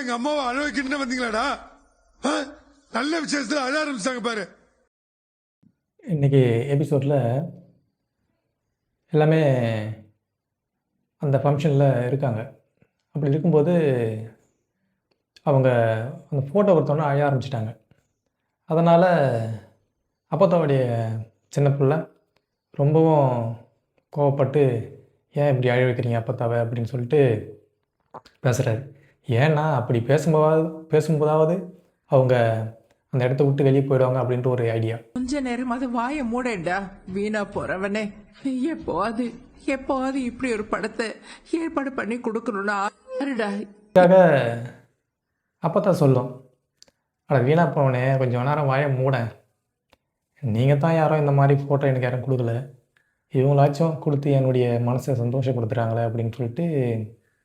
எங்க அம்மாவை அழ வைக்கிட்டு வந்தீங்களாடா? நல்ல விஷயத்துல அழ ஆரம்பிச்சாங்க பாரு. இன்றைக்கி எபிசோடில் எல்லாமே அந்த ஃபங்க்ஷனில் இருக்காங்க. அப்படி இருக்கும்போது அவங்க அந்த ஃபோட்டோ கொடுத்தோன்னே அழ ஆரம்பிச்சிட்டாங்க. அதனால் அப்பத்தாவுடைய சின்ன பிள்ளை ரொம்பவும் கோவப்பட்டு, ஏன் இப்படி அழ வைக்கிறீங்க அப்பத்தாவை அப்படின்னு சொல்லிட்டு பேசுகிறாரு. ஏன்னா அப்படி பேசும்போதாவது அவங்க அந்த இடத்த விட்டு வெளியே போயிடுவாங்க அப்படின்ட்டு ஒரு ஐடியா. கொஞ்ச நேரமாவது வாயை மூடேண்டா, வீணா போறவனே. எப்போது இப்படி ஒரு படத்தை ஏற்பாடு பண்ணி கொடுக்கணும்னா இதுக்காக அப்பத்தான் சொல்லும், அட வீணா போவனே, கொஞ்சம் நேரம் வாயை மூட, நீங்கள் தான் யாரும் இந்த மாதிரி ஃபோட்டோ எனக்கு யாரும் கொடுக்கல, இவங்களாச்சும் கொடுத்து என்னுடைய மனசை சந்தோஷப்படுத்துகிறாங்களே அப்படின்னு சொல்லிட்டு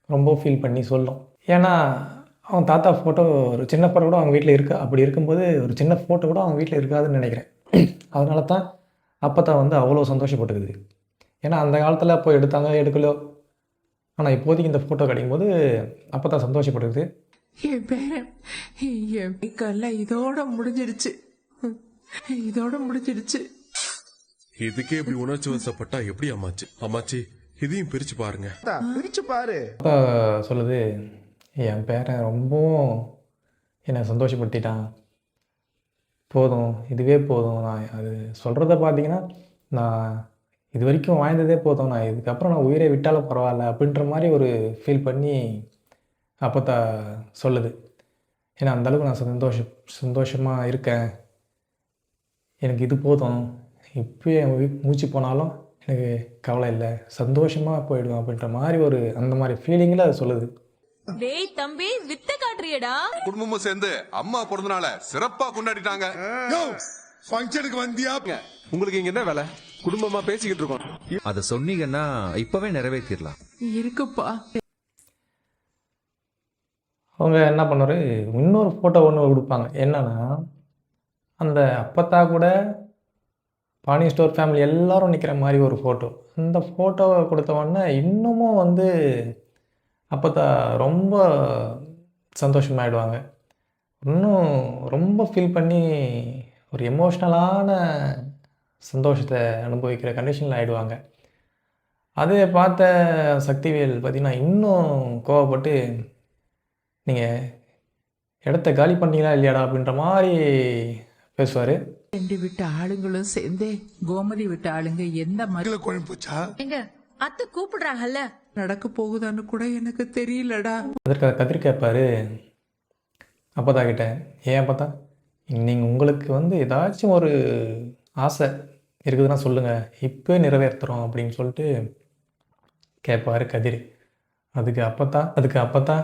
ரொம்ப ஃபீல் பண்ணி சொல்லும். ஏன்னா அவன் தாத்தா ஃபோட்டோ ஒரு சின்ன படம் கூட அவங்க வீட்டில் இருக்கா. அப்படி இருக்கும்போது ஒரு சின்ன ஃபோட்டோ கூட அவங்க வீட்டில் இருக்காதுன்னு நினைக்கிறேன். அதனால தான் அப்பத்தான் வந்து அவ்வளோ சந்தோஷப்பட்டுக்குது. ஏன்னா அந்த காலத்தில் அப்போ எடுத்தாங்க எடுக்கலோ, ஆனால் இப்போதைக்கு இந்த ஃபோட்டோ கிடைக்கும்போது அப்பத்தான் சந்தோஷப்பட்டுக்குது. என் பேரன் என் கல்ல இதோட முடிஞ்சிடுச்சு. இதுக்கே இப்படி உணர்ச்சி வசப்பட்டா எப்படி அம்மாச்சி? அம்மாச்சி இதையும் பிரிச்சு பாருங்க. பிரிச்சு பாரு. சொல்லுது, என் பேரன் ரொம்பவும் என்னை சந்தோஷப்படுத்திட்டான், போதும், இதுவே போதும். நான் அது சொல்கிறத பார்த்தீங்கன்னா, நான் இது வரைக்கும் வாழ்ந்ததே போதும், நான் இதுக்கப்புறம் நான் உயிரை விட்டாலும் பரவாயில்ல அப்படின்ற மாதிரி ஒரு ஃபீல் பண்ணி அப்போத்தா சொல்லுது. ஏன்னா அந்தளவுக்கு நான் சந்தோஷமாக இருக்கேன், எனக்கு இது போதும், இப்போ என் மூச்சு போனாலும் எனக்கு கவலை இல்லை, சந்தோஷமாக போயிடுவேன் அப்படின்ற மாதிரி ஒரு அந்த மாதிரி ஃபீலிங்கில் அது சொல்லுது. டேய் தம்பி, வித்த காட்டுறியடா. குடும்பமும் சேர்ந்து அம்மா பிறந்தனால சிறப்பா கொண்டாடிட்டாங்க. ஃபங்க்ஷனுக்கு வந்தியா? உங்களுக்கு இங்க என்ன வேலை? குடும்பமா பேசிக்கிட்டு இருக்கோம். அத சொன்னீங்கன்னா இப்பவே நிறைவேற்றிடலாம். இருக்குப்பா. அவங்க என்ன பண்ணாரு, இன்னொரு ஃபோட்டோ ஒன்று கொடுப்பாங்க. என்னன்னா, அந்த அப்பத்தா கூட பாணி ஸ்டோர் ஃபேமிலி எல்லோரும் நிற்கிற மாதிரி ஒரு ஃபோட்டோ. அந்த ஃபோட்டோவை கொடுத்த உடனே இன்னமும் வந்து அப்பத்தா ரொம்ப சந்தோஷமாயிடுவாங்க. இன்னும் ரொம்ப ஃபீல் பண்ணி ஒரு எமோஷ்னலான சந்தோஷத்தை அனுபவிக்கிற கண்டிஷனில் ஆகிடுவாங்க. அதை பார்த்த சக்திவேல் பார்த்திங்கன்னா இன்னும் கோவப்பட்டு, நீங்கள் இடத்த காலி பண்ணீங்களா இல்லையாடா அப்படின்ற மாதிரி பேசுவார். ரெண்டு விட்ட ஆளுங்களும் சேர்ந்தே கோமதி விட்ட ஆளுங்க எந்த மாதிரி குழம்பு போச்சா? எங்க அத்தை கூப்பிடுறாங்கல்ல, நடக்க போகுதான்னு கூட எனக்கு தெரியலடா. அதற்காக கதிர் கேட்பார் அப்பத்தா கிட்ட, ஏன் அப்பத்தா, நீங்கள் உங்களுக்கு வந்து ஏதாச்சும் ஒரு ஆசை இருக்குதுன்னா சொல்லுங்கள், இப்போ நிறைவேற்றுறோம் அப்படின்னு சொல்லிட்டு கேட்பார் கதிர். அதுக்கு அப்பத்தா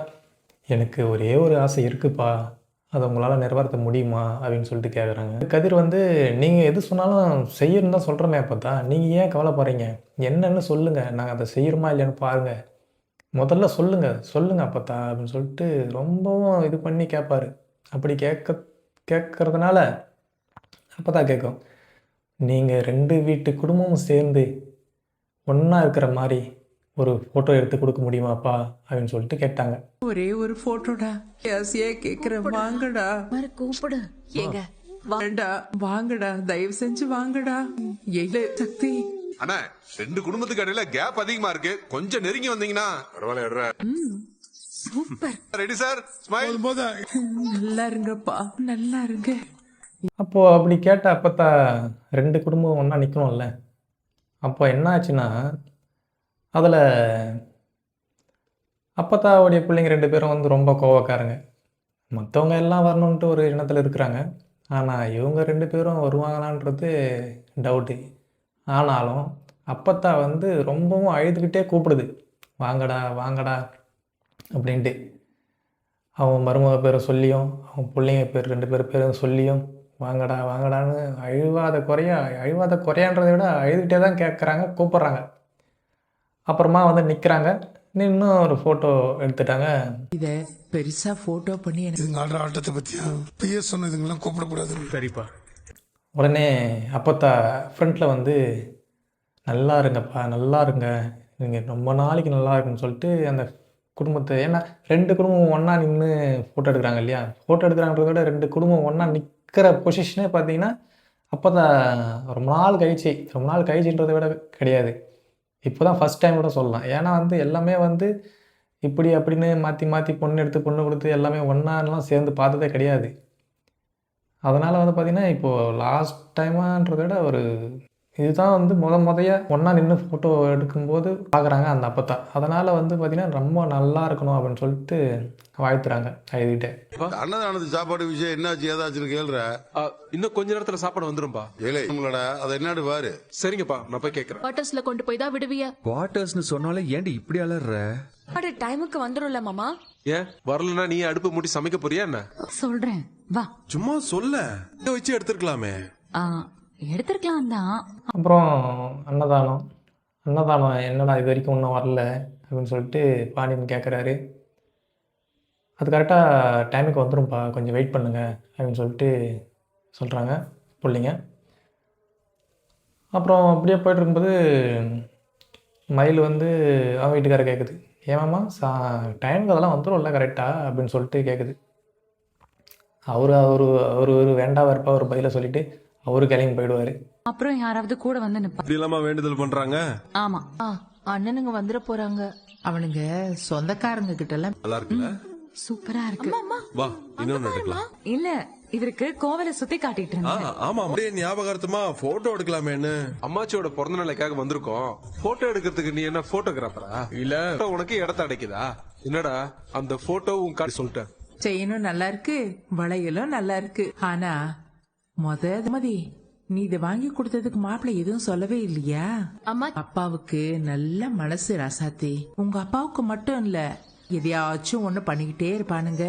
எனக்கு ஒரே ஒரு ஆசை இருக்குப்பா, அதை உங்களால் நிறைவேற்ற முடியுமா அப்படின்னு சொல்லிட்டு கேட்குறாங்க. கதிர் வந்து, நீங்கள் எது சொன்னாலும் செய்யணும் தான் சொல்கிறோமே அப்பத்தா, நீங்கள் ஏன் கவலைப்படுறீங்க, என்னன்னு சொல்லுங்கள், நாங்கள் அதை செய்கிறோமா இல்லையான்னு பாருங்கள், முதல்ல சொல்லுங்கள் அப்பத்தா அப்படின்னு சொல்லிட்டு ரொம்பவும் இது பண்ணி கேட்பார். அப்படி கேட்கறதுனால அப்பத்தா கேட்கும், நீங்கள் 2 வீட்டு குடும்பமும் சேர்ந்து ஒன்றா இருக்கிற மாதிரி ஒரு ஃபோட்டோ எடுத்து கொடுக்க முடியுமாப்பா அப்படின்னு சொல்லிட்டு கேட்டாங்க. ஒரே ஒரு போட்டோடா, ஆசையா கேக்குறேன், வாங்கடா. கூப்பிடு. ஏங்க வாங்கடா, வாங்கடா, தயவு செஞ்சு வாங்கடா. சக்தி அண்ணா, 2 குடும்பத்துக்கு இடையில கேப் அதிகமா இருக்கு, கொஞ்சம் நெருங்கி வந்தீங்கன்னா பரவாயில்ல. சூப்பர். Ready sir, smile. நல்லா இருங்கப்பா, நல்லா இருங்க. அப்போது அப்படி கேட்ட அப்பத்தா 2 குடும்பம் ஒன்றா நிற்கணும்ல. அப்போ என்ன ஆச்சுன்னா, அதில் அப்பத்தாவுடைய பிள்ளைங்க 2 பேரும் வந்து ரொம்ப கோவக்காரங்க. மற்றவங்க எல்லாம் வரணுன்ட்டு ஒரு எண்ணத்தில் இருக்கிறாங்க. ஆனால் இவங்க 2 பேரும் வருவாங்களான்றது டவுட்டு. ஆனாலும் அப்பத்தா வந்து ரொம்பவும் அழுதுகிட்டே கூப்பிடுது, வாங்கடா வாங்கடா அப்படின்ட்டு. அவன் மருமக பேரை சொல்லியும், அவன் பிள்ளைங்க பேர் 2 பேரும் சொல்லியும் வாங்கடா வாங்கடான்னு அழுவாத குறையான்றதை விட அழுதுகிட்டே தான் கேட்குறாங்க, கூப்பிட்றாங்க. அப்புறமா வந்து நிற்கிறாங்க, நின்று ஒரு ஃபோட்டோ எடுத்துட்டாங்க. இதை பெருசா போட்டோ பண்ணி இதுங்க ஆடுற ஆட்டத்தை பற்றியா பெரிய சொன்னதுங்கெல்லாம் கூப்பிடக்கூடாது. சரிப்பா. உடனே அப்பத்தா ஃப்ரண்ட்டில் வந்து, நல்லா இருங்கப்பா, நல்லா இருங்க, நீங்கள் ரொம்ப நாளைக்கு நல்லா இருக்குன்னு சொல்லிட்டு அந்த குடும்பத்தை. ஏன்னா 2 குடும்பம் ஒன்றா நின்று ஃபோட்டோ எடுக்கிறாங்க இல்லையா? ஃபோட்டோ எடுக்கிறாங்கிறத விட 2 குடும்பம் ஒன்றா நிற்கிற பொசிஷனே பார்த்தீங்கன்னா, அப்போ தான் ரொம்ப நாள் கழிச்சு, ரொம்ப நாள் கழிச்சுன்றதை விட கிடையாது. இப்போ தான் ஃபஸ்ட் டைம் கூட சொல்லலாம். ஏன்னா வந்து எல்லாமே வந்து இப்படி அப்படின்னு மாற்றி மாற்றி பொண்ணு எடுத்து பொண்ணு கொடுத்து எல்லாமே ஒன்றாலாம் சேர்ந்து பார்த்ததே கிடையாது. அதனால் வந்து பார்த்திங்கன்னா, இப்போது லாஸ்ட் டைமான்றத விட ஒரு இதுதான் வந்து முதையா ஒன்றா நின்று ஃபோட்டோ எடுக்கும்போது பார்க்குறாங்க அந்த அப்பத்தான். அதனால் வந்து பார்த்திங்கன்னா ரொம்ப நல்லா இருக்கணும் அப்படின்னு சொல்லிட்டு வாழ்த்துறாங்க அழுதுகிட்டே. அன்னதானத்து சாப்பாடு விஷயம் என்னாச்சு ஏதாச்சுன்னு கேளுற. இன்னும் கொஞ்ச நேரத்துல சாப்பாடு வந்துரும்பா. ஏலே உங்களோட அதை என்னடு பாரு. சரிங்கப்பா, நான் போய் கேக்குறேன். குவார்டர்ஸ்ல கொண்டு போய் தான் விடுவிய. குவார்டர்ஸ்னு சொன்னாலே ஏன்டி இப்படி அலற? அட டைமுக்கு வந்துரும்ல மாமா. ஏன் வரலன்னா நீ அடுப்பு மூட்டி சமைக்க போறியா என்ன? சொல்றேன் வா. சும்மா சொல்ல வச்சு எடுத்துருக்கலாமே. எடுத்திருக்கலாம் தான். அப்புறம் அன்னதானம் என்னடா இது வரைக்கும் இன்னும் வரல அப்படின்னு சொல்லிட்டு பாண்டியன் கேட்குறாரு. அது கரெக்டாக டைமுக்கு வந்துடும்ப்பா, கொஞ்சம் வெயிட் பண்ணுங்க அப்படின்னு சொல்லிட்டு சொல்கிறாங்க பிள்ளைங்க. அப்புறம் அப்படியே போய்ட்டு இருக்கும்போது மயில் வந்து அவன் வீட்டுக்கார கேட்குது, ஏமாம்மா டைமுக்கு அதெல்லாம் வந்துடும்ல கரெக்டாக அப்படின்னு சொல்லிட்டு கேட்குது. அவர் வேண்டா வரப்பா ஒரு பதிலை சொல்லிவிட்டு அவரு கிளம்பி போயிடுவாரு. அப்புறம் யாராவது கூட வந்து நிப்பா. இப்படி இல்லாம வேண்டுதல் பண்றாங்க. ஆமா, அண்ணனுங்க வந்துட போறாங்க. அவனுங்க சொந்தக்காரங்க கிட்ட எல்லாம் நல்லா இருக்குல்ல? சூப்பரா இருக்கு. வா இன்னொன்னு எடுக்கலாம். இல்ல இவருக்கு கோவில சுத்தி காட்டிட்டு இருந்தேன். ஆமா அப்படியே ஞாபகார்த்தமா போட்டோ எடுக்கலாமேன்னு. அம்மாச்சியோட பிறந்த நாளைக்காக வந்திருக்கோம். போட்டோ எடுக்கிறதுக்கு நீ என்ன போட்டோகிராஃபரா இல்ல உனக்கு இடத்த அடைக்குதா? என்னடா அந்த போட்டோ உன் காட்டி சொல்லிட்டேன். செயினும் நல்லா இருக்கு, வளையலும் நல்லா இருக்கு. ஆனா மதி நீ இதை வாங்கி கொடுத்ததுக்கு மாப்பிள்ளை எதுவும் சொல்லவே இல்லையா? அம்மா அப்பாவுக்கு நல்ல மனசு ராசாத்தி. உங்க அப்பாவுக்கு மட்டும் இல்ல, எதையாச்சும் ஒண்ணு பண்ணிக்கிட்டே இருப்பானுங்க.